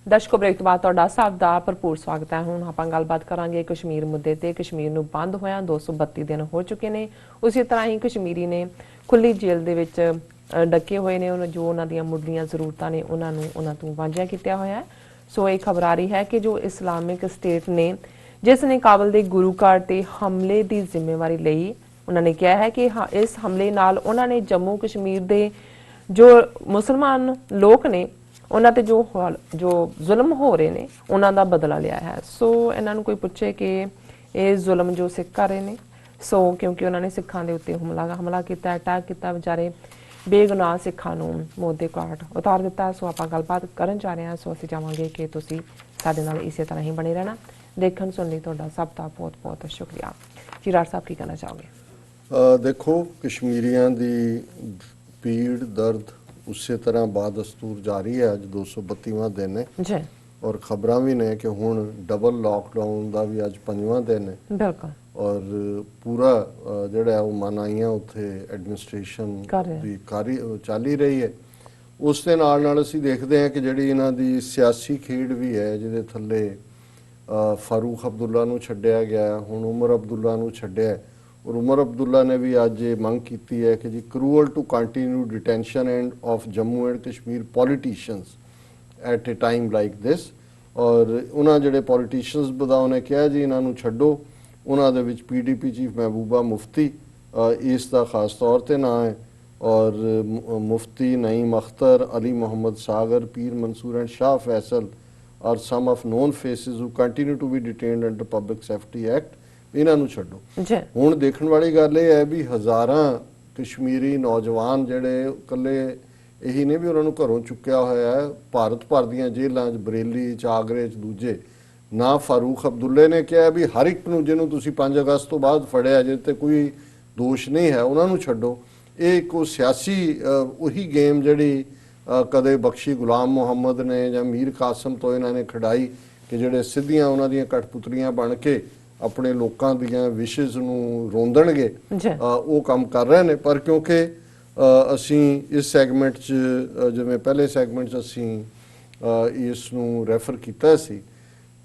ਦਰਸ਼ਕੋ break ਤੋਂ ਬਾਅਦ ਤੁਹਾਡਾ ਸਭ ਦਾ ਭਰਪੂਰ ਸਵਾਗਤ ਹੈ। ਹੁਣ ਆਪਾਂ ਗੱਲਬਾਤ ਕਰਾਂਗੇ ਕਸ਼ਮੀਰ ਮੁੱਦੇ ਤੇ। ਕਸ਼ਮੀਰ ਨੂੰ ਬੰਦ ਹੋਇਆ 232 ਦਿਨ ਹੋ ਚੁੱਕੇ ਨੇ। ਉਸੇ ਤਰ੍ਹਾਂ ਹੀ ਕਸ਼ਮੀਰੀ ਨੇ ਖੁੱਲੀ ਜੇਲ੍ਹ ਦੇ ਵਿੱਚ ਡੱਕੇ ਹੋਏ ਨੇ। ਜੋ ਉਹਨਾਂ ਦੀਆਂ ਮੁੱਢਲੀਆਂ ਜ਼ਰੂਰਤਾਂ ਨੇ ਉਹਨਾਂ ਤੋਂ ਵਾਂਝਿਆ ਕੀਤਾ ਹੋਇਆ ਹੈ। ਸੋ ਇਹ ਖਬਰ ਆ ਰਹੀ ਹੈ ਕਿ ਜੋ ਇਸਲਾਮਿਕ ਸਟੇਟ ਨੇ ਜਿਸ ਨੇ ਕਾਬਲ ਦੇ ਗੁਰੂ ਘਰ ਤੇ ਹਮਲੇ ਦੀ ਜ਼ਿੰਮੇਵਾਰੀ ਲਈ, ਉਹਨਾਂ ਨੇ ਕਿਹਾ ਹੈ ਕਿ ਇਸ ਹਮਲੇ ਨਾਲ ਉਹਨਾਂ ਨੇ ਜੰਮੂ ਕਸ਼ਮੀਰ ਦੇ ਜੋ ਮੁਸਲਮਾਨ ਲੋਕ ਨੇ ਉਹਨਾਂ ਤੇ ਜੋ ਜ਼ੁਲਮ ਹੋ ਰਹੇ ਨੇ ਉਹਨਾਂ ਦਾ ਬਦਲਾ ਲਿਆ ਹੈ। ਸੋ ਇਹਨਾਂ ਨੂੰ ਕੋਈ ਪੁੱਛੇ ਕਿ ਇਹ ਜ਼ੁਲਮ ਜੋ ਸਿੱਖ ਕਰ ਰਹੇ ਨੇ, ਸੋ ਕਿਉਂਕਿ ਉਹਨਾਂ ਨੇ ਸਿੱਖਾਂ ਦੇ ਉੱਤੇ ਹਮਲਾ ਕੀਤਾ, ਅਟੈਕ ਕੀਤਾ, ਵਿਚਾਰੇ ਬੇਗੁਨਾਹ ਸਿੱਖਾਂ ਨੂੰ ਮੌਤ ਦੇ ਘਾਟ ਉਤਾਰ ਦਿੱਤਾ। ਸੋ ਆਪਾਂ ਗੱਲਬਾਤ ਕਰਨ ਜਾ ਰਹੇ ਹਾਂ। ਸੋ ਅਸੀਂ ਚਾਹਾਂਗੇ ਕਿ ਤੁਸੀਂ ਸਾਡੇ ਨਾਲ ਇਸੇ ਤਰ੍ਹਾਂ ਹੀ ਬਣੇ ਰਹਿਣਾ। ਦੇਖਣ ਸੁਣਨ ਲਈ ਤੁਹਾਡਾ ਸਭ ਦਾ ਬਹੁਤ ਬਹੁਤ ਸ਼ੁਕਰੀਆ। ਚਿਰਾੜ ਸਾਹਿਬ ਕੀ ਕਹਿਣਾ ਚਾਹੋਗੇ? ਦੇਖੋ, ਕਸ਼ਮੀਰੀਆਂ ਦੀ ਪੀੜ ਦਰਦ ਉਸੇ ਤਰ੍ਹਾਂ ਬਾਦਸਤੂਰ ਜਾਰੀ ਹੈ। ਅੱਜ 232ਵਾਂ ਦਿਨ ਹੈ ਜੀ, ਔਰ ਖਬਰਾਂ ਵੀ ਨੇ ਕਿ ਹੁਣ ਡਬਲ ਲਾਕਡਾਊਨ ਦਾ ਵੀ ਅੱਜ 5ਵਾਂ ਦਿਨ ਹੈ। ਬਿਲਕੁਲ। ਔਰ ਪੂਰਾ ਜਿਹੜਾ ਉਹ ਮਨਾਈਆਂ ਉੱਥੇ ਐਡਮਿਨਿਸਟ੍ਰੇਸ਼ਨ ਦੀ ਚੱਲ ਹੀ ਰਹੀ ਹੈ। ਉਸ ਦੇ ਨਾਲ ਅਸੀਂ ਦੇਖਦੇ ਹਾਂ ਕਿ ਜਿਹੜੀ ਇਹਨਾਂ ਦੀ ਸਿਆਸੀ ਖੇਡ ਵੀ ਹੈ, ਜਿਹਦੇ ਥੱਲੇ ਫਾਰੂਕ ਅਬਦੁੱਲਾ ਨੂੰ ਛੱਡਿਆ ਗਿਆ, ਹੁਣ ਉਮਰ ਅਬਦੁੱਲਾ ਨੂੰ ਛੱਡਿਆ। ਔਰ ਉਮਰ ਅਬਦੁੱਲਾ ਨੇ ਵੀ ਅੱਜ ਇਹ ਮੰਗ ਕੀਤੀ ਹੈ ਕਿ ਜੀ cruel to continue detention and of Jammu and Kashmir politicians at a time like this. ਔਰ ਉਹਨਾਂ ਜਿਹੜੇ ਪੋਲੀਟੀਸ਼ੀਅਨਸ ਬਤਾਓ ਨੇ ਕਿਹਾ ਜੀ ਇਹਨਾਂ ਨੂੰ ਛੱਡੋ। ਉਹਨਾਂ ਦੇ ਵਿੱਚ PDP ਚੀਫ ਮਹਿਬੂਬਾ ਮੁਫਤੀ ਇਸ ਦਾ ਖਾਸ ਤੌਰ 'ਤੇ ਨਾਂ ਹੈ, ਔਰ ਮੁਫਤੀ ਨਈਮ ਅਖਤਰ, ਅਲੀ ਮੁਹੰਮਦ ਸਾਗਰ, ਪੀਰ ਮਨਸੂਰ ਐਂਡ ਸ਼ਾਹ ਫੈਸਲ ਔਰ some of known faces who continue to be detained under public safety act. ਇਹਨਾਂ ਨੂੰ ਛੱਡੋ। ਹੁਣ ਦੇਖਣ ਵਾਲੀ ਗੱਲ ਇਹ ਹੈ ਵੀ ਹਜ਼ਾਰਾਂ ਕਸ਼ਮੀਰੀ ਨੌਜਵਾਨ ਜਿਹੜੇ ਇਕੱਲੇ ਇਹੀ ਨਹੀਂ ਵੀ ਉਹਨਾਂ ਨੂੰ ਘਰੋਂ ਚੁੱਕਿਆ ਹੋਇਆ ਹੈ, ਭਾਰਤ ਭਰ ਦੀਆਂ ਜੇਲ੍ਹਾਂ 'ਚ, ਬਰੇਲੀ 'ਚ, ਆਗਰੇ 'ਚ, ਦੂਜੇ ਨਾ ਫਾਰੂਕ ਅਬਦੁੱਲੇ ਨੇ ਕਿਹਾ ਵੀ ਹਰ ਇੱਕ ਨੂੰ ਜਿਹਨੂੰ ਤੁਸੀਂ 5 ਅਗਸਤ ਤੋਂ ਬਾਅਦ ਫੜਿਆ ਜਿਹਦੇ ਤੇ ਕੋਈ ਦੋਸ਼ ਨਹੀਂ ਹੈ ਉਹਨਾਂ ਨੂੰ ਛੱਡੋ। ਇਹ ਇੱਕ ਸਿਆਸੀ ਉਹੀ ਗੇਮ ਜਿਹੜੀ ਕਦੇ ਬਖਸ਼ੀ ਗੁਲਾਮ ਮੁਹੰਮਦ ਨੇ ਜਾਂ ਮੀਰ ਕਾਸਮ ਤੋਂ ਇਹਨਾਂ ਨੇ ਖਿਡਾਈ ਕਿ ਜਿਹੜੇ ਸਿੱਧੀਆਂ ਉਹਨਾਂ ਦੀਆਂ ਕਠਪੁਤਲੀਆਂ ਬਣ ਕੇ ਆਪਣੇ ਲੋਕਾਂ ਦੀਆਂ ਵਿਸ਼ੇਸ ਨੂੰ ਰੋਂਦਣਗੇ, ਉਹ ਕੰਮ ਕਰ ਰਹੇ ਨੇ। ਪਰ ਕਿਉਂਕਿ ਅਸੀਂ ਇਸ ਸੈਗਮੈਂਟ 'ਚ ਜਿਵੇਂ ਪਹਿਲੇ ਸੈਗਮੈਂਟ 'ਚ ਅਸੀਂ ਇਸ ਨੂੰ ਰੈਫਰ ਕੀਤਾ ਸੀ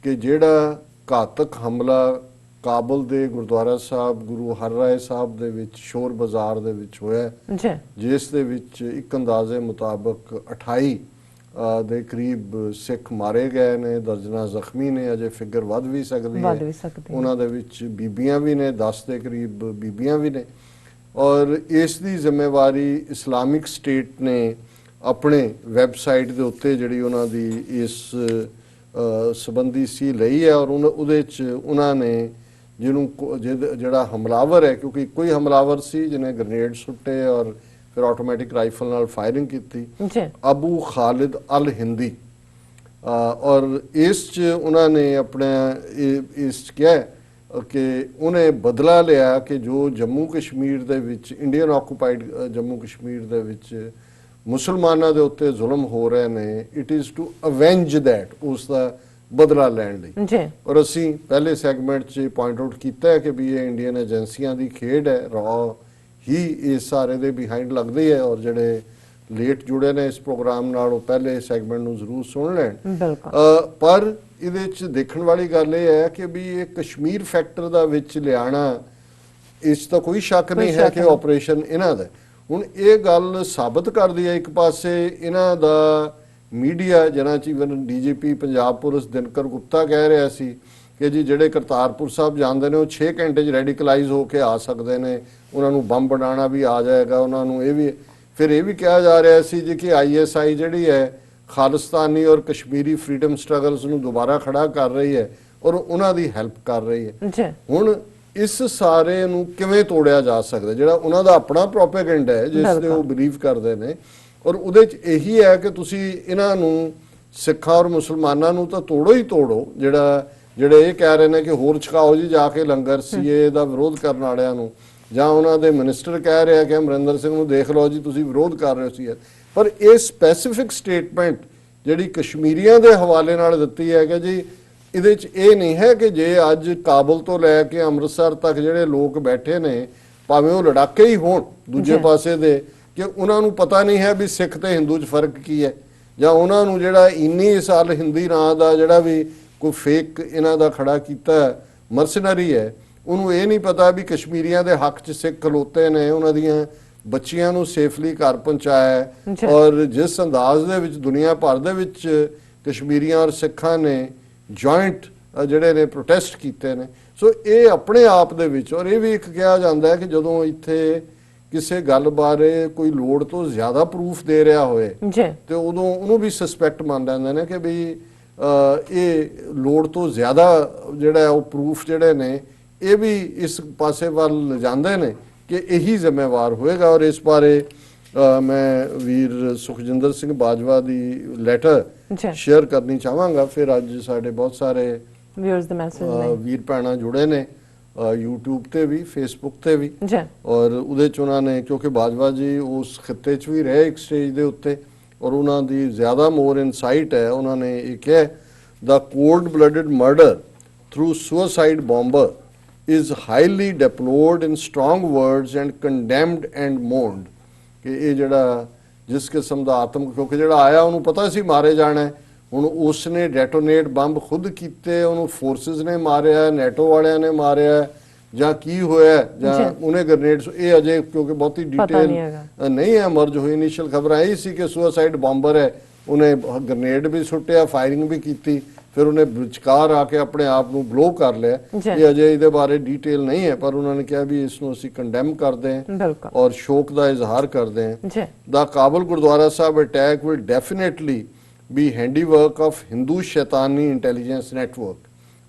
ਕਿ ਜਿਹੜਾ ਘਾਤਕ ਹਮਲਾ ਕਾਬਲ ਦੇ ਗੁਰਦੁਆਰਾ ਸਾਹਿਬ ਗੁਰੂ ਹਰਰਾਏ ਸਾਹਿਬ ਦੇ ਵਿੱਚ ਸ਼ੋਰ ਬਾਜ਼ਾਰ ਦੇ ਵਿੱਚ ਹੋਇਆ, ਜਿਸ ਦੇ ਵਿੱਚ ਇੱਕ ਅੰਦਾਜ਼ੇ ਮੁਤਾਬਕ 28 ਦੇ ਕਰੀਬ ਸਿੱਖ ਮਾਰੇ ਗਏ ਨੇ, ਦਰਜਨਾਂ ਜ਼ਖਮੀ ਨੇ, ਅਜੇ ਫਿਗਰ ਵੱਧ ਵੀ ਸਕਦੀ ਹੈ। ਉਹਨਾਂ ਦੇ ਵਿੱਚ ਬੀਬੀਆਂ ਵੀ ਨੇ, 10 ਦੇ ਕਰੀਬ ਬੀਬੀਆਂ ਵੀ ਨੇ। ਔਰ ਇਸ ਦੀ ਜ਼ਿੰਮੇਵਾਰੀ ਇਸਲਾਮਿਕ ਸਟੇਟ ਨੇ ਆਪਣੇ ਵੈਬਸਾਈਟ ਦੇ ਉੱਤੇ ਜਿਹੜੀ ਉਹਨਾਂ ਦੀ ਇਸ ਸੰਬੰਧੀ ਸੀ ਲਈ ਹੈ। ਔਰ ਉਹਦੇ 'ਚ ਉਹਨਾਂ ਨੇ ਜਿਹੜਾ ਹਮਲਾਵਰ ਹੈ, ਕਿਉਂਕਿ ਇੱਕੋ ਹੀ ਹਮਲਾਵਰ ਸੀ ਜਿਹਨੇ ਗ੍ਰਨੇਡ ਸੁੱਟੇ ਔਰ ਫਿਰ ਆਟੋਮੈਟਿਕ ਰਾਈਫਲ ਨਾਲ ਫਾਇਰਿੰਗ ਕੀਤੀ, ਅਬੂ ਖਾਲਿਦ ਅਲ ਹਿੰਦੀ। ਔਰ ਇਸ 'ਚ ਉਹਨਾਂ ਨੇ ਆਪਣਾ ਇਸ 'ਚ ਕਿਹਾ ਕਿ ਉਹਨੇ ਬਦਲਾ ਲਿਆ ਕਿ ਜੋ ਜੰਮੂ ਕਸ਼ਮੀਰ ਦੇ ਵਿੱਚ ਇੰਡੀਅਨ ਆਕੂਪਾਈਡ ਜੰਮੂ ਕਸ਼ਮੀਰ ਦੇ ਵਿੱਚ ਮੁਸਲਮਾਨਾਂ ਦੇ ਉੱਤੇ ਜ਼ੁਲਮ ਹੋ ਰਹੇ ਨੇ, ਇਟ ਇਜ਼ ਟੂ ਅਵੈਂਜ ਦੈਟ, ਉਸ ਦਾ ਬਦਲਾ ਲੈਣ ਲਈ। ਔਰ ਅਸੀਂ ਪਹਿਲੇ ਸੈਗਮੈਂਟ 'ਚ ਪੁਆਇੰਟ ਆਊਟ ਕੀਤਾ ਹੈ ਕਿ ਵੀ ਇਹ ਇੰਡੀਅਨ ਏਜੰਸੀਆਂ ਦੀ ਖੇਡ ਹੈ, ਰॉ ਹੀ ਇਸ ਸਾਰੇ ਦੇ ਬਿਹਾਈਂਡ ਲੱਗਦੀ ਹੈ। ਔਰ ਜਿਹੜੇ ਲੇਟ ਜੁੜੇ ਨੇ ਇਸ ਪ੍ਰੋਗਰਾਮ ਨਾਲ ਉਹ ਪਹਿਲੇ ਸੈਗਮੈਂਟ ਨੂੰ ਜ਼ਰੂਰ ਸੁਣ ਲੈਣ। ਪਰ ਇਹਦੇ 'ਚ ਦੇਖਣ ਵਾਲੀ ਗੱਲ ਇਹ ਹੈ ਕਿ ਵੀ ਇਹ ਕਸ਼ਮੀਰ ਫੈਕਟਰ ਦਾ ਵਿੱਚ ਲਿਆਣਾ, ਇਸ ਤਾਂ ਕੋਈ ਸ਼ੱਕ ਨਹੀਂ ਹੈ ਕਿ ਆਪਰੇਸ਼ਨ ਇਹਨਾਂ ਦਾ। ਹੁਣ ਇਹ ਗੱਲ ਸਾਬਤ ਕਰਦੀ ਹੈ ਇੱਕ ਪਾਸੇ ਇਹਨਾਂ ਦਾ ਮੀਡੀਆ, ਜਿਹਨਾਂ 'ਚ even DGP Punjab police Dinkar Gupta ਕਹਿ ਰਿਹਾ ਸੀ ਕਿ ਜੀ ਜਿਹੜੇ ਕਰਤਾਰਪੁਰ ਸਾਹਿਬ ਜਾਂਦੇ ਨੇ ਉਹ 6 ਘੰਟੇ 'ਚ ਰੈਡੀਕਲਾਈਜ਼ ਹੋ ਕੇ ਆ ਸਕਦੇ ਨੇ, ਉਹਨਾਂ ਨੂੰ ਬੰਬ ਬਣਾਉਣਾ ਵੀ ਆ ਜਾਏਗਾ ਉਹਨਾਂ ਨੂੰ। ਇਹ ਵੀ ਫਿਰ ਇਹ ਵੀ ਕਿਹਾ ਜਾ ਰਿਹਾ ਸੀ ਜੀ ਕਿ ISI ਜਿਹੜੀ ਹੈ ਖਾਲਿਸਤਾਨੀ ਔਰ ਕਸ਼ਮੀਰੀ ਫਰੀडम ਸਟਰਗਲਸ ਨੂੰ ਦੁਬਾਰਾ ਖੜਾ ਕਰ ਰਹੀ ਹੈ ਔਰ ਉਹਨਾਂ ਦੀ ਹੈਲਪ ਕਰ ਰਹੀ ਹੈ। ਹੁਣ ਇਸ ਸਾਰੇ ਨੂੰ ਕਿਵੇਂ ਤੋੜਿਆ ਜਾ ਸਕਦਾ? ਜਿਹੜਾ ਉਹਨਾਂ ਦਾ ਆਪਣਾ ਪ੍ਰੋਪੇਗੈਂਡਾ ਹੈ ਜਿਸ ਤੇ ਉਹ ਬਿਲੀਵ ਕਰਦੇ ਨੇ, ਔਰ ਉਹਦੇ 'ਚ ਇਹੀ ਹੈ ਕਿ ਤੁਸੀਂ ਇਹਨਾਂ ਨੂੰ ਸਿੱਖਾਂ ਔਰ ਮੁਸਲਮਾਨਾਂ ਨੂੰ ਤਾਂ ਤੋੜੋ ਹੀ ਤੋੜੋ। ਜਿਹੜੇ ਇਹ ਕਹਿ ਰਹੇ ਨੇ ਕਿ ਹੋਰ ਛਕਾਓ ਜੀ ਜਾ ਕੇ ਲੰਗਰ, CAA ਦਾ ਵਿਰੋਧ ਕਰਨ ਵਾਲਿਆਂ ਨੂੰ, ਜਾਂ ਉਹਨਾਂ ਦੇ ਮਿਨਿਸਟਰ ਕਹਿ ਰਿਹਾ ਕਿ ਅਮਰਿੰਦਰ ਸਿੰਘ ਨੂੰ ਦੇਖ ਲਓ ਜੀ ਤੁਸੀਂ ਵਿਰੋਧ ਕਰ ਰਹੇ ਸੀ। ਪਰ ਇਹ ਸਪੈਸੀਫਿਕ ਸਟੇਟਮੈਂਟ ਜਿਹੜੀ ਕਸ਼ਮੀਰੀਆਂ ਦੇ ਹਵਾਲੇ ਨਾਲ ਦਿੱਤੀ ਹੈ ਕਿ ਜੀ ਇਹਦੇ 'ਚ ਇਹ ਨਹੀਂ ਹੈ ਕਿ ਜੇ ਅੱਜ ਕਾਬਲ ਤੋਂ ਲੈ ਕੇ ਅੰਮ੍ਰਿਤਸਰ ਤੱਕ ਜਿਹੜੇ ਲੋਕ ਬੈਠੇ ਨੇ, ਭਾਵੇਂ ਉਹ ਲੜਾਕੇ ਹੀ ਹੋਣ ਦੂਜੇ ਪਾਸੇ ਦੇ, ਕਿ ਉਹਨਾਂ ਨੂੰ ਪਤਾ ਨਹੀਂ ਹੈ ਵੀ ਸਿੱਖ ਤੇ ਹਿੰਦੂ 'ਚ ਫਰਕ ਕੀ ਹੈ। ਜਾਂ ਉਹਨਾਂ ਨੂੰ ਜਿਹੜਾ ਇੰਨੀ ਸਾਲ ਹਿੰਦੀ ਨਾਂ ਦਾ ਜਿਹੜਾ ਵੀ ਕੋਈ ਫੇਕ ਇਹਨਾਂ ਦਾ ਖੜਾ ਕੀਤਾ ਮਰਸਨਰੀ ਹੈ, ਉਹਨੂੰ ਇਹ ਨਹੀਂ ਪਤਾ ਵੀ ਕਸ਼ਮੀਰੀਆਂ ਦੇ ਹੱਕ 'ਚ ਸਿੱਖ ਖਲੋਤੇ ਨੇ, ਉਹਨਾਂ ਦੀਆਂ ਬੱਚੀਆਂ ਨੂੰ ਸੇਫਲੀ ਘਰ ਪਹੁੰਚਾਇਆ। ਔਰ ਜਿਸ ਅੰਦਾਜ਼ ਦੇ ਵਿੱਚ ਦੁਨੀਆ ਭਰ ਦੇ ਵਿੱਚ ਕਸ਼ਮੀਰੀਆਂ ਔਰ ਸਿੱਖਾਂ ਨੇ ਜੁਆਇੰਟ ਜਿਹੜੇ ਨੇ ਪ੍ਰੋਟੈਸਟ ਕੀਤੇ ਨੇ, ਸੋ ਇਹ ਆਪਣੇ ਆਪ ਦੇ ਵਿੱਚ। ਔਰ ਇਹ ਵੀ ਇੱਕ ਕਿਹਾ ਜਾਂਦਾ ਹੈ ਕਿ ਜਦੋਂ ਇੱਥੇ ਕਿਸੇ ਗੱਲ ਬਾਰੇ ਕੋਈ ਲੋੜ ਤੋਂ ਜ਼ਿਆਦਾ ਪ੍ਰੂਫ ਦੇ ਰਿਹਾ ਹੋਏ ਤੇ ਉਦੋਂ ਉਹਨੂੰ ਵੀ ਸਸਪੈਕਟ ਮੰਨ ਲੈਂਦੇ ਨੇ ਕਿ ਵੀ ਇਹ ਲੋੜ ਤੋਂ ਜ਼ਿਆਦਾ ਜਿਹੜਾ ਉਹ ਪ੍ਰੂਫ ਜਿਹੜੇ ਨੇ ਇਹ ਵੀ ਇਸ ਪਾਸੇ ਵੱਲ ਜਾਂਦੇ ਨੇ ਕਿ ਇਹੀ ਜ਼ਿੰਮੇਵਾਰ ਹੋਏਗਾ। ਔਰ ਇਸ ਬਾਰੇ ਮੈਂ ਵੀਰ ਸੁਖਜਿੰਦਰ ਸਿੰਘ ਬਾਜਵਾ ਦੀ ਲੈਟਰ ਸ਼ੇਅਰ ਕਰਨੀ ਚਾਹਾਂਗਾ। ਫਿਰ ਅੱਜ ਸਾਡੇ ਬਹੁਤ ਸਾਰੇ ਵਿਊਅਰਸ ਦੇ ਮੈਸੇਜ ਨੇ, ਵੀਰ ਭੈਣਾਂ ਜੁੜੇ ਨੇ YouTube ਤੇ ਵੀ, Facebook ਤੇ ਵੀ, ਔਰ ਉਹਦੇ ਚ ਉਹਨਾਂ ਨੇ, ਕਿਉਂਕਿ ਬਾਜਵਾ ਜੀ ਉਸ ਖਿੱਤੇ ਚ ਵੀ ਰਹੇ ਇੱਕ ਸਟੇਜ ਦੇ ਉੱਤੇ, ਔਰ ਉਹਨਾਂ ਦੀ ਜ਼ਿਆਦਾ ਮੋਰ ਇਨਸਾਈਟ ਹੈ। ਉਹਨਾਂ ਨੇ ਇਹ ਕਿਹਾ, the cold-blooded murder through suicide bomber is highly deplored in strong words and condemned and mourned। ਕਿ ਇਹ ਜਿਹੜਾ ਜਿਸ ਕਿਸਮ ਦਾ ਆਤਮਕ, ਕਿਉਂਕਿ ਜਿਹੜਾ ਆਇਆ ਉਹਨੂੰ ਪਤਾ ਸੀ ਮਾਰੇ ਜਾਣਾ, ਹੁਣ ਉਸ ਨੇ ਡੈਟੋਨੇਟ ਬੰਬ ਖੁਦ ਕੀਤੇ, ਉਹਨੂੰ ਫੋਰਸਿਸ ਨੇ ਮਾਰਿਆ, ਨੈਟੋ ਵਾਲਿਆਂ ਨੇ ਮਾਰਿਆ, ਜਾਂ ਕੀ ਹੋਇਆ, ਜਾਂ ਉਹਨੇ ਗ੍ਰੇਨੇਡਸ, ਇਹ ਅਜੇ ਕਿਉਂਕਿ ਬਹੁਤੀ ਡਿਟੇਲ ਨਹੀਂ ਹੈ ਮਰਜ ਹੋਈ। ਇਨੀਸ਼ੀਅਲ ਖਬਰਾਂ ਇਹ ਸੀ ਕਿ ਸੁਸਾਈਡ ਬੰਬਰ ਹੈ, ਉਹਨੇ ਗ੍ਰੇਨੇਡ ਵੀ ਸੁੱਟਿਆ, ਫਾਇਰਿੰਗ ਵੀ ਕੀਤੀ, ਫਿਰ ਉਹਨੇ ਵਿਚਕਾਰ ਆ ਕੇ ਆਪਣੇ ਆਪ ਨੂੰ ਬਲੋ ਕਰ ਲਿਆ। ਇਹ ਅਜੇ ਇਹਦੇ ਬਾਰੇ ਡਿਟੇਲ ਨਹੀਂ ਹੈ, ਪਰ ਉਹਨਾਂ ਨੇ ਕਿਹਾ ਵੀ ਇਸ ਨੂੰ ਅਸੀਂ ਕੰਡੈਮ ਕਰਦੇ ਹਾਂ ਔਰ ਸ਼ੋਕ ਦਾ ਇਜ਼ਹਾਰ ਕਰਦੇ ਹਾਂ। The Kabul gurdwara Sahib attack will definitely be handiwork of Hindu ਸ਼ੈਤਾਨੀ ਇੰਟੈਲੀਜੈਂਸ ਨੈਟਵਰਕ।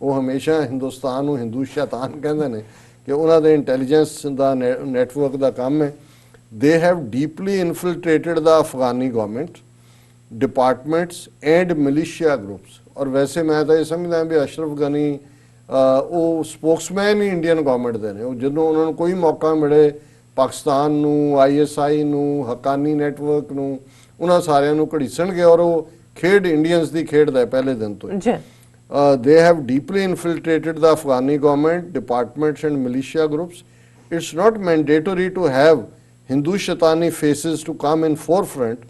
ਉਹ ਹਮੇਸ਼ਾ ਹਿੰਦੁਸਤਾਨ ਨੂੰ ਹਿੰਦੂ ਸ਼ੈਤਾਨ ਕਹਿੰਦੇ ਨੇ ਕਿ ਉਹਨਾਂ ਦੇ ਇੰਟੈਲੀਜੈਂਸ ਦਾ ਨੈਟਵਰਕ ਦਾ ਕੰਮ ਹੈ। They have deeply infiltrated the Afghani government departments and militia groups. ਔਰ ਵੈਸੇ ਮੈਂ ਤਾਂ ਇਹ ਸਮਝਦਾ ਵੀ ਅਸ਼ਰਫ ਗਨੀ ਉਹ ਸਪੋਕਸਮੈਨ ਹੀ ਇੰਡੀਅਨ ਗਵਰਨਮੈਂਟ ਦੇ ਨੇ। ਉਹ ਜਦੋਂ ਉਹਨਾਂ ਨੂੰ ਕੋਈ ਮੌਕਾ ਮਿਲੇ ਪਾਕਿਸਤਾਨ ਨੂੰ, ISI ਨੂੰ, ਹੱਕਾਨੀ ਨੈਟਵਰਕ ਨੂੰ, ਉਹਨਾਂ ਸਾਰਿਆਂ ਨੂੰ ਘੜੀਸਣਗੇ। ਔਰ ਉਹ ਖੇਡ ਇੰਡੀਅਨਸ ਦੀ ਖੇਡਦਾ ਹੈ ਪਹਿਲੇ ਦਿਨ ਤੋਂ। They have deeply infiltrated the Afghani government, departments and militia groups. It's not mandatory to have Hindu Shaitani faces to come in forefront,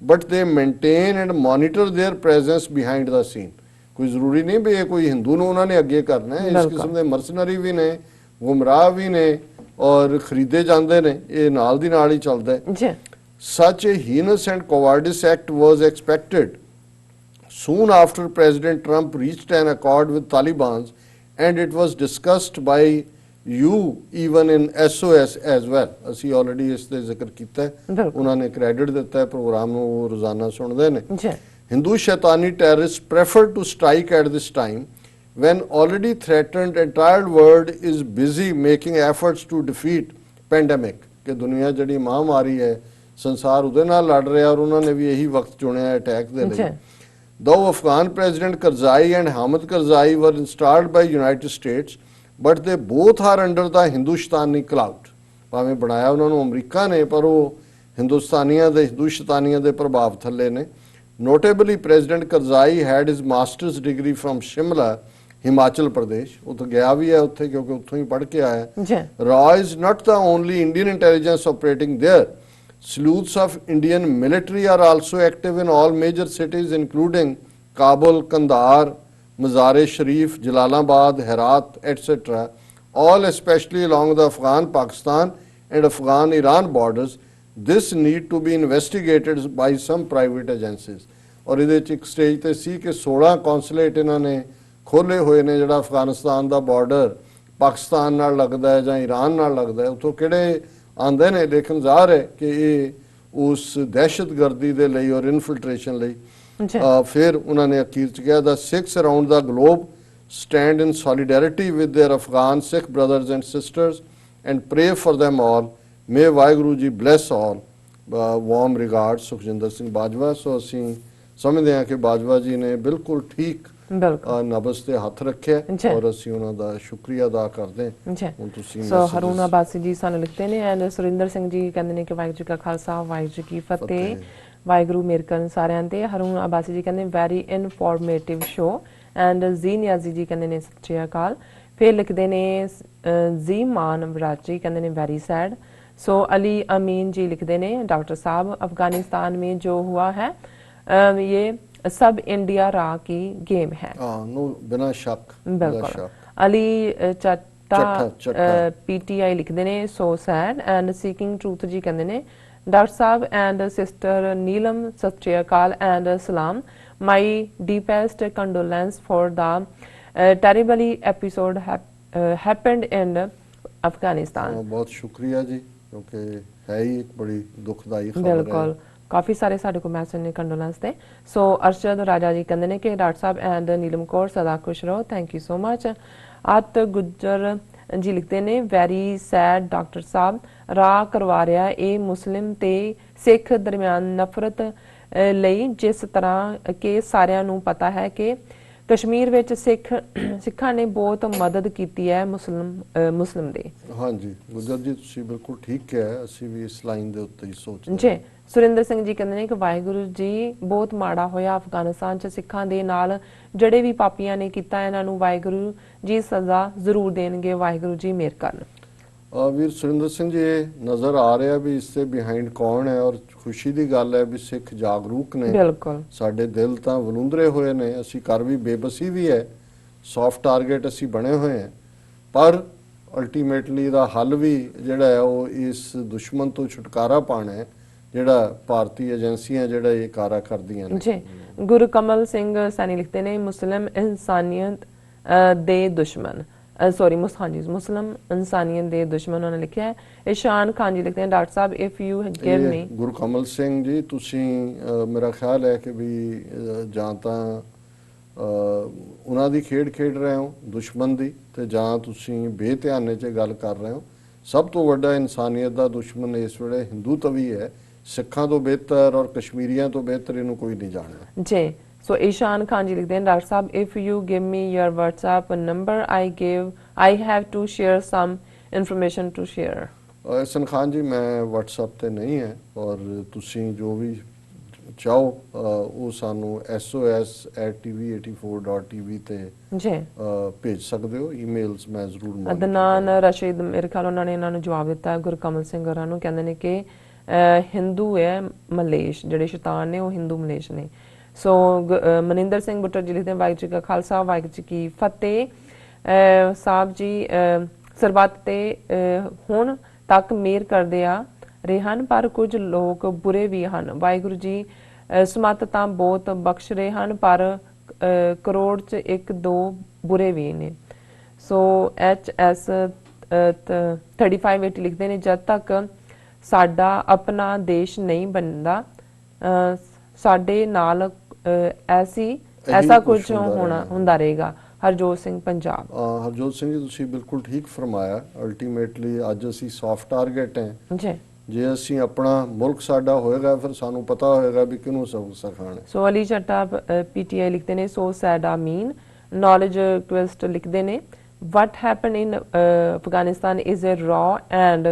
but they maintain and monitor their presence behind the scene. ਕੋਈ ਜ਼ਰੂਰੀ ਨਹੀਂ ਵੀ ਇਹ ਕੋਈ ਹਿੰਦੂ ਨੂੰ ਉਹਨਾਂ ਨੇ ਅੱਗੇ ਕਰਨਾ ਹੈ। ਇਸ ਕਿਸਮ ਦੇ ਮਰਸਨਰੀ ਵੀ ਨੇ, ਗੁੰਮਰਾਹ ਵੀ ਨੇ, ਔਰ ਖਰੀਦੇ ਜਾਂਦੇ ਨੇ। ਇਹ ਨਾਲ ਦੀ ਨਾਲ ਹੀ ਚੱਲਦਾ ਹੈ। Such a heinous and cowardice act was expected soon after President Trump reached an accord with Taliban, and it was discussed by you even in SOS as well। ਅਸੀਂ already ਇਸ ਤੇ ਜ਼ਿਕਰ ਕੀਤਾ ਹੈ, ਉਹਨਾਂ ਨੇ ਕ੍ਰੈਡਿਟ ਦਿੱਤਾ ਹੈ ਪ੍ਰੋਗਰਾਮ ਨੂੰ, ਉਹ ਰੋਜ਼ਾਨਾ ਸੁਣਦੇ ਨੇ। Hindu Shaitani terrorists prefer to strike at this time when already threatened entire world is busy making efforts to defeat pandemic। ਕਿ ਦੁਨੀਆ ਜਿਹੜੀ ਮਹਾਮਾਰੀ ਹੈ ਸੰਸਾਰ ਉਹਦੇ ਨਾਲ ਲੜ ਰਿਹਾ, ਔਰ ਉਹਨਾਂ ਨੇ ਵੀ ਇਹੀ ਵਕਤ ਚੁਣਿਆ ਅਟੈਕ ਦੇ ਲਈ। Though Afghan President Karzai and Hamid Karzai were installed by United States, but they both are under the Hindustani cloud। ਭਾਵੇਂ ਬਣਾਇਆ ਉਹਨਾਂ ਨੂੰ ਅਮਰੀਕਾ ਨੇ, ਪਰ ਉਹ ਹਿੰਦੁਸਤਾਨੀਆਂ ਦੇ, ਹਿੰਦੁਸਤਾਨੀਆਂ ਦੇ ਪ੍ਰਭਾਵ ਥੱਲੇ ਨੇ। Notably, President Karzai had his master's degree from Shimla, Himachal Pradesh. ਉਹ ਤਾਂ ਗਿਆ ਵੀ ਹੈ ਉੱਥੇ ਕਿਉਂਕਿ ਉੱਥੋਂ ਹੀ ਪੜ੍ਹ ਕੇ ਆਇਆ। Raw is not the only Indian intelligence operating there। Sleuths of Indian military are also active in all major cities including Kabul, Kandahar, Mazar-e-Sharif, Jalalabad, Herat, etc. All especially along the Afghan-Pakistan and Afghan-Iran borders। This need to be investigated by some private agencies। ਔਰ ਇਹਦੇ ਚ ਇੱਕ stage ਤੇ ਸੀ ਕਿ 16 consulate ਇਹਨਾਂ ਨੇ ਖੋਲੇ ਹੋਏ ਨੇ, ਜਿਹੜਾ ਅਫਗਾਨਿਸਤਾਨ ਦਾ ਬਾਰਡਰ ਪਾਕਿਸਤਾਨ ਨਾਲ ਲੱਗਦਾ ਹੈ ਜਾਂ ਈਰਾਨ ਨਾਲ ਲੱਗਦਾ ਹੈ, ਉੱਥੋਂ ਕਿਹੜੇ ਆਉਂਦੇ ਨੇ। ਲੇਕਿਨ ਜ਼ਾਹਰ ਹੈ ਕਿ ਇਹ ਉਸ ਦਹਿਸ਼ਤਗਰਦੀ ਦੇ ਲਈ ਔਰ ਇਨਫਿਲਟ੍ਰੇਸ਼ਨ ਲਈ। ਫਿਰ ਉਹਨਾਂ ਨੇ ਅਖੀਰ ਚ ਕਿਹਾ, the Sikhs around the globe stand in solidarity with their Afghan Sikh brothers and sisters and pray for them all। may Waheguru ji bless all। warm regards Sukhjinder Singh Bajwa. ਸੋ ਅਸੀਂ ਸਮਝਦੇ ਹਾਂ ਕਿ ਬਾਜਵਾ ਜੀ ਨੇ ਬਿਲਕੁਲ ਠੀਕ ਨਬਜ਼ ਤੇ ਹੱਥ ਰੱਖਿਆ, ਔਰ ਅਸੀਂ ਉਹਨਾਂ ਦਾ ਸ਼ੁਕਰੀਆ ਅਦਾ ਕਰਦੇ ਹਾਂ। ਹੁਣ ਤੁਸੀਂ ਸੋ ਹਰੂਨ ਅਬਾਸੀ ਜੀ ਸਾਨੂੰ ਲਿਖਦੇ ਨੇ, ਐਂਡ ਸੁਰਿੰਦਰ ਸਿੰਘ ਜੀ ਕਹਿੰਦੇ ਨੇ ਕਿ ਵਾਹਿਗੁਰੂ ਜੀ ਕਾ ਖਾਲਸਾ, ਵਾਹਿਗੁਰੂ ਜੀ ਕੀ ਫਤਿਹ, ਵਾਹਿਗੁਰੂ ਮਿਹਰ ਕਰਨ ਸਾਰਿਆਂ ਤੇ। ਹਰੂਨ ਅਬਾਸੀ ਜੀ ਕਹਿੰਦੇ ਵੈਰੀ ਇਨਫੋਰਮੇਟਿਵ ਸ਼ੋ। ਐਂਡ ਜੀ ਨਿਆਜ਼ੀ ਜੀ ਕਹਿੰਦੇ ਨੇ ਸਤਿ ਸ਼੍ਰੀ ਅਕਾਲ। ਫਿਰ ਲਿਖਦੇ ਨੇ ਜੀ ਮਾਨ ਵਿਰਾਜ ਜੀ ਕਹਿੰਦੇ ਨੇ ਵੈਰੀ ਸੈਡ। सो अली अमीन जी लिखते हैं, डॉक्टर साहब अफगानिस्तान में जो हुआ है ये सब इंडिया रा की गेम है। नो बिना शक बिल्कुल। अली ਚੱਠਾ पीटीआई लिखते ने so sad and seeking truth ji कहते ने डॉक्टर साहब एंड सिस्टर नीलम सत श्री अकाल एंड सलाम my deepest condolence for the terribly episode happened in Afghanistan. बहुत शुक्रिया जी, क्योंकि है ही एक बड़ी दुखदाई खबर बिल्कुल, काफ़ी सारे साढ़े को मैसेज ने कंडोलेंस दे। सो अरशद राजा जी कहते हैं कि डॉक्टर साहब एंड नीलम कौर सदा खुश रहो, थैंक यू सो मच। आत गुज्जर जी लिखते ने वैरी सैड डॉक्टर साहब राह करवा रहा ये मुस्लिम ते सिख दरम्यान नफरत ਲਈ जिस तरह के सारिਆਂ ਨੂੰ पता है कि कश्मीर ਵਿੱਚ ਸਿੱਖਾਂ ਨੇ ਬਹੁਤ ਮਦਦ ਕੀਤੀ ਹੈ ਮੁਸਲਿਮ ਦੇ। ਹਾਂਜੀ ਗੁਜਰ ਜੀ, ਤੁਸੀਂ ਬਿਲਕੁਲ ਠੀਕ ਕਿਹਾ, ਅਸੀਂ ਵੀ ਇਸ ਲਾਈਨ ਦੇ ਉੱਤੇ ਹੀ ਸੋਚਦੇ ਜੀ। ਸੁਰਿੰਦਰ ਸਿੰਘ ਜੀ ਕਹਿੰਦੇ ਨੇ ਕਿ ਵਾਹਿਗੁਰੂ ਜੀ ਬਹੁਤ ਮਾੜਾ ਹੋਇਆ ਅਫਗਾਨਿਸਤਾਨ 'ਚ ਸਿੱਖਾਂ ਦੇ ਨਾਲ, ਜਿਹੜੇ ਵੀ ਪਾਪੀਆਂ ਨੇ ਕੀਤਾ ਇਹਨਾਂ ਨੂੰ ਵਾਹਿਗੁਰੂ ਜੀ ਸਜ਼ਾ ਜ਼ਰੂਰ ਦੇਣਗੇ, ਵਾਹਿਗੁਰੂ ਜੀ ਮਿਹਰ ਕਰਨ। ਵੀਰ ਸੁਰਿੰਦਰ ਸਿੰਘ ਜੀ, ਇਹ ਨਜ਼ਰ ਆ ਰਿਹਾ ਵੀ ਇਸ ਦੇ ਬਿਹਾਈਂਡ ਕੌਣ ਹੈ, ਔਰ ਖੁਸ਼ੀ ਦੀ ਗੱਲ ਹੈ ਵੀ ਸਿੱਖ ਜਾਗਰੂਕ ਨੇ। ਬਿਲਕੁਲ, ਸਾਡੇ ਦਿਲ ਤਾਂ ਵਲੂੰਦਰੇ ਹੋਏ ਨੇ, ਅਸੀਂ ਕਰ ਵੀ ਬੇਬਸੀ ਵੀ ਹੈ, ਸੌਫਟ ਟਾਰਗੇਟ ਅਸੀਂ ਬਣੇ ਹੋਏ ਹਾਂ, ਪਰ ਅਲਟੀਮੇਟਲੀ ਦਾ ਹੱਲ ਵੀ ਜਿਹੜਾ ਹੈ ਉਹ ਇਸ ਦੁਸ਼ਮਣ ਤੋਂ ਛੁਟਕਾਰਾ ਪਾਣਾ ਹੈ ਜਿਹੜਾ ਭਾਰਤੀ ਏਜੰਸੀਆਂ ਜਿਹੜਾ ਇਹ ਕਾਰਾ ਕਰਦੀਆਂ ਨੇ। ਜੀ। ਗੁਰਕਮਲ ਸਿੰਘ ਸੈਣੀ ਲਿਖਦੇ ਨੇ ਮੁਸਲਿਮ ਇਨਸਾਨੀਅਤ ਦੇ ਦੁਸ਼ਮਣ, सॉरी ਹਾਂਜੀ ਮੁਸਲਿਮ ਇਨਸਾਨੀਅਤ ਦੇ ਦੁਸ਼ਮਣ ਉਹਨਾਂ ਨੇ ਲਿਖਿਆ ਹੈ। ਇਸ਼ਾਨ ਖਾਨ ਜੀ ਲਿਖਦੇ ਨੇ doctor Sahib if you give me. Gurkamal Singh ji, ਤੁਸੀਂ ਮੇਰਾ ਖਿਆਲ ਹੈ ਕਿ ਵੀ ਜਾਂ ਤਾਂ ਉਹਨਾਂ ਦੀ ਖੇਡ ਰਹੇ ਹੋ ਦੁਸ਼ਮਣ ਦੀ, ਤੇ ਜਾਂ ਤੁਸੀਂ ਬੇਧਿਆਨੇ 'ਚ ਗੱਲ ਕਰ ਰਹੇ ਹੋ। ਸਭ ਤੋਂ ਵੱਡਾ ਇਨਸਾਨੀਅਤ ਦਾ ਦੁਸ਼ਮਣ ਇਸ ਵੇਲੇ ਹਿੰਦੂਤਵੀ ਹੈ, ਸਿੱਖਾਂ ਤੋਂ ਬਿਹਤਰ ਔਰ ਕਸ਼ਮੀਰੀਆਂ ਤੋਂ ਬਿਹਤਰ ਇਹਨੂੰ ਕੋਈ ਨਹੀਂ ਜਾਣਦਾ ਜੀ। सो ईशान खान जी लिखते हैं डॉक्टर साहब if you give me your WhatsApp number I have to share some information to share. Ehsan Khan ji, मैं व्हाट्सएप ਤੇ ਨਹੀਂ ਹੈ, ਔਰ ਤੁਸੀਂ ਜੋ ਵੀ ਚਾਹੋ ਉਹ ਸਾਨੂੰ sos@tv84.tv ਤੇ ਜੀ ਭੇਜ ਸਕਦੇ ਹੋ। ਈਮੇਲਸ ਮੈਂ ਜ਼ਰੂਰ ਮੰਗਾਂਗਾ। ਅਦਨਾਨ ਰਸ਼ੀਦ ਮੇਰੇ ਖਿਆਲ ਉਹਨਾਂ ਨੇ ਇਹਨਾਂ ਨੂੰ ਜਵਾਬ ਦਿੱਤਾ ਹੈ ਗੁਰਕਮਲ ਸਿੰਘ ਹੋਰਾਂ ਨੂੰ, ਕਹਿੰਦੇ ਨੇ ਕਿ ਹਿੰਦੂ ਹੈ ਮਲੇਸ਼, ਜਿਹੜੇ ਸ਼ੈਤਾਨ ਨੇ ਉਹ ਹਿੰਦੂ ਮਲੇਸ਼ ਨੇ। ਸੋ ਮਨਿੰਦਰ ਸਿੰਘ ਬੁੱਟਰ ਜੀ ਲਿਖਦੇ ਵਾਹਿਗੁਰੂ ਜੀ ਕਾ ਖਾਲਸਾ ਵਾਹਿਗੁਰੂ ਜੀ ਕੀ ਫਤਿਹ। ਸਾਹਿਬ ਜੀ ਸਰਬੱਤ ਤੇ ਹੁਣ ਤੱਕ ਮਿਹਰ ਕਰਦੇ ਆ ਰਹੇ ਹਨ, ਪਰ ਕੁਝ ਲੋਕ ਬੁਰੇ ਵੀ ਹਨ। ਵਾਹਿਗੁਰੂ ਜੀ ਸਮਤ ਤਾਂ ਬਹੁਤ ਬਖਸ਼ ਰਹੇ ਹਨ, ਪਰ ਕਰੋੜ 'ਚ 1-2 ਬੁਰੇ ਵੀ ਨੇ। ਸੋ HS 3580 ਲਿਖਦੇ ਨੇ ਜਦ ਤੱਕ ਸਾਡਾ ਆਪਣਾ ਦੇਸ਼ ਨਹੀਂ ਬਣਦਾ ਸਾਡੇ ਨਾਲ ਐਸਾ ਕੁਝ ਹੁੰਦਾ ਰਹੇਗਾ। ਹਰਜੋਤ ਸਿੰਘ ਪੰਜਾਬ। ਹਰਜੋਤ ਸਿੰਘ ਜੀ, ਤੁਸੀਂ ਬਿਲਕੁਲ ਠੀਕ ਫਰਮਾਇਆ। ਅਲਟੀਮੇਟਲੀ ਅੱਜ ਅਸੀਂ ਸੌਫਟ ਟਾਰਗੇਟ ਹੈ ਜੀ। ਜੇ ਅਸੀਂ ਆਪਣਾ ਮੁਲਕ ਸਾਡਾ ਹੋਏਗਾ ਫਿਰ ਸਾਨੂੰ ਪਤਾ ਹੋਏਗਾ ਵੀ ਕਿਹਨੂੰ ਸਬਕ ਸਿਖਾਣਾ। ਸੋ ਅਲੀ ਚੱਟਾ PTI ਲਿਖਦੇ ਨੇ ਸੋ ਸੈਡ ਆਮੀਨ। ਨੌਲੇਜ ਕੁਐਸਟ ਲਿਖਦੇ ਨੇ what happened in Afghanistan is a raw and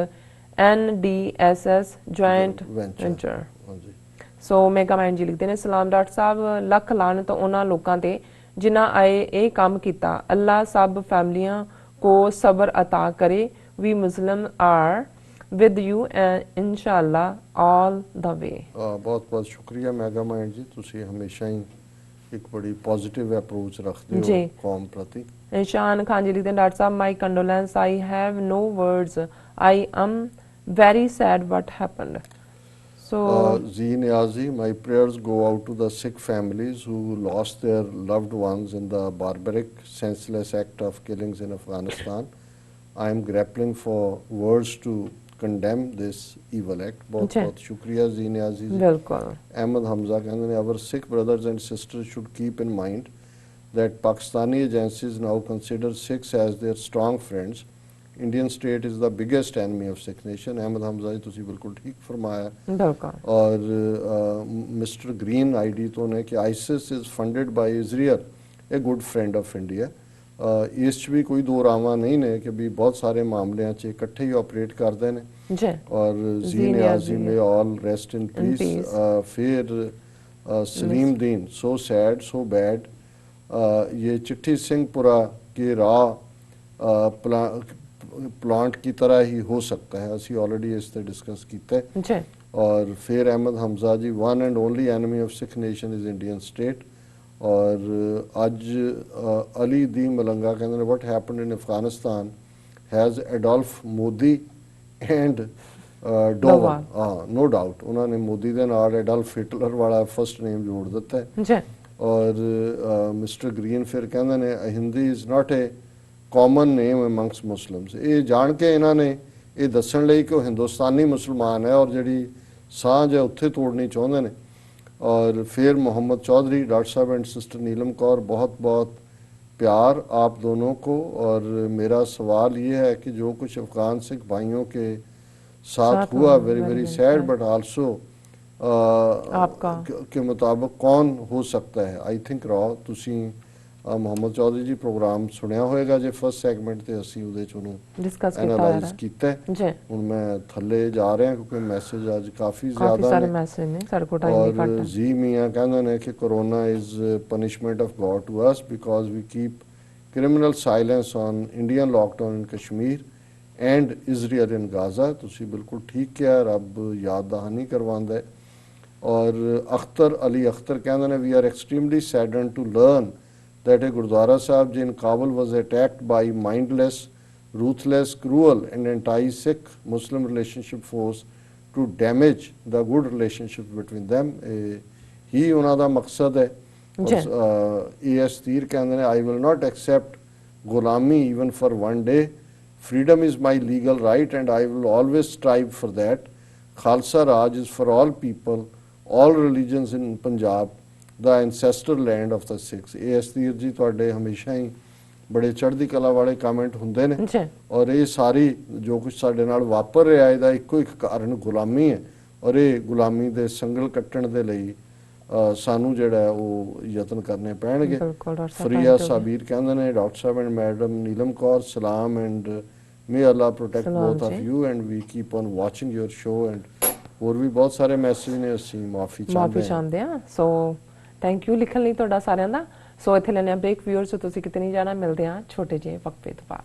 NDSS joint venture। So mega mind ਜੀ ਲਿਖਦੇ ਨੇ ਸਲਾਮ ਡਾਕਟਰ ਸਾਹਿਬ, ਲੱਖ ਲਾਨਤ ਉਹਨਾਂ ਲੋਕਾਂ ਤੇ ਜਿਨ੍ਹਾਂ ਆਏ ਇਹ ਕੰਮ ਕੀਤਾ। ਅੱਲਾ ਸਭ ਫੈਮਲੀਆਂ ਕੋ ਸਬਰ ਅਤਾ ਕਰੇ। ਵੀ ਮੁਸਲਿਮ ਆਰ ਵਿਦ ਯੂ ਇਨਸ਼ਾਅੱਲਾ ਆਲ ਦਾ ਵੇ। ਬਹੁਤ ਬਹੁਤ ਸ਼ੁਕਰੀਆ ਮੇਗਾ ਮਾਈਂਡ ਜੀ, ਤੁਸੀਂ ਹਮੇਸ਼ਾ ਹੀ ਇੱਕ ਬੜੀ ਪੋਜ਼ਿਟਿਵ ਅਪਰੋਚ ਰੱਖਦੇ ਹੋ ਕੌਮ ਪ੍ਰਤੀ। ਇਸ਼ਾਨ ਖਾਨ ਜੀ ਲਿਖਦੇ ਨੇ ਡਾਕਟਰ ਸਾਹਿਬ my condolence I have no words I am very sad what happened. So Zee Niazi, my prayers go out to the Sikh families who lost their loved ones in the barbaric, senseless act of killings in Afghanistan. I am grappling for words to condemn this evil act. बहुत बहुत शुक्रिया Zee Niazi जी। बिल्कुल। Ahmed Hamza कहते हैं our Sikh brothers and sisters should keep in mind that Pakistani agencies now consider Sikhs as their strong friends. Indian state is the biggest enemy of Sikh nation. Ahmed Hamza ji तुसी बिल्कुल ठीक फरमाया। और mister green ID तो ने कि ISIS is funded by Israel a good friend of India. इस भी कोई दो रावा नहीं ने कि भी बहुत सारे मामलों च इकट्ठे ही ऑपरेट करते हैं। और जी नियाजी में ऑल रेस्ट इन पीस। फिर सलीम दीन सो सैड सो बैड। ये चिट्ठी सिंहपुरा के राह प्लांट की तरह ही हो सकता है। असी ऑलरेडी इस ते डिस्कस किया है। और फिर Ahmed Hamza ji, one and only enemy of Sikh nation is Indian state. और अज अली दी मलंगा कहते हैं what happened in Afghanistan has Adolf Modi and Doval. हाँ, नो डाउट उन्होंने मोदी के नाल एडोल्फ हिटलर वाला फर्स्ट नेम जोड़ दिता है जी। और मिस्टर ग्रीन फिर कहते ने Hindi is not a common name Among Us Muslims. ये जान के इन्होंने ये दसन लई कि वो हिंदुस्तानी मुसलमान है और जी सांझ है उत्थे तोड़नी चाहते हैं। और फिर मोहम्मद चौधरी, डॉक्टर साहब एंड सिस्टर नीलम कौर, बहुत बहुत प्यार आप दोनों को। और मेरा सवाल ये है कि जो कुछ अफ़गान सिख भाइयों के साथ हुआ, very very sad, but also आपका के मुताबिक कौन हो सकता है। आई थिंक रॉ तुसी मोहम्मद चौधरी जी प्रोग्राम सुनिया होएगा जे फर्स्ट सैगमेंट ते असी उहदे च उहनूं डिस्कस एनालाइज कीता है जी। हुण मैं थल्ले जा रहा क्योंकि मैसेज अज काफ़ी ज़्यादा सारे मैसेज ने सारे को टाइम नहीं और घट है। जी मियाँ कहते हैं कि corona is punishment of God to us because we keep criminal silence on Indian lockdown in Kashmir and Israel in Gaza. तुसी बिल्कुल ठीक किया, रब याद दहानी करवांदा है। और अख्तर अली अख्तर कहते हैं we are extremely saddened to learn that a Gurdwara Sahib ji in Kabul was attacked by mindless, ruthless, cruel and anti-Sikh Muslim relationship force to damage the good relationship between them। ही उन्होंने मकसद है। AS तीर कहते हैं I will not accept गुलामी even for one day। Freedom is my legal right and I will always strive for that। Khalsa Raj is for all people, all religions in Punjab, the ancestor land of the Sikhs. AS तीर जी तुहाडे हमेशा ही बड़े चढ़दी कला वाले comment हुंदे ने और ये सारी जो कुछ साडे नाल वापर रहा है इक्को एक कारण गुलामी है और ये गुलामी दे संगल कट्टण दे लई सानू जिहड़ा है वो यतन करने पैणगे। फरिया साबीर कहंदे ने डॉक्टर साहब एंड मैडम नीलम कौर सलाम and may Allah protect both of you and we keep on watching your show. And और भी बहुत सारे मैसेज ने ਅਸੀਂ ਮਾਫੀ ਚਾਹੁੰਦੇ ਹਾਂ। ਸੋ ਥੈਂਕ ਯੂ ਲਿਖਣ ਲਈ ਤੁਹਾਡਾ ਸਾਰਿਆਂ ਦਾ। ਸੋ ਇੱਥੇ ਲੈਣੇ ਆ ਬ੍ਰੇਕ। ਵਿਊਅਰਸ ਤੁਸੀਂ ਕਿਤੇ ਨਹੀਂ ਜਾਣਾ, ਮਿਲਦੇ ਆ ਛੋਟੇ ਜਿਹੇ ਵਕਫੇ ਤੋਂ ਬਾਅਦ।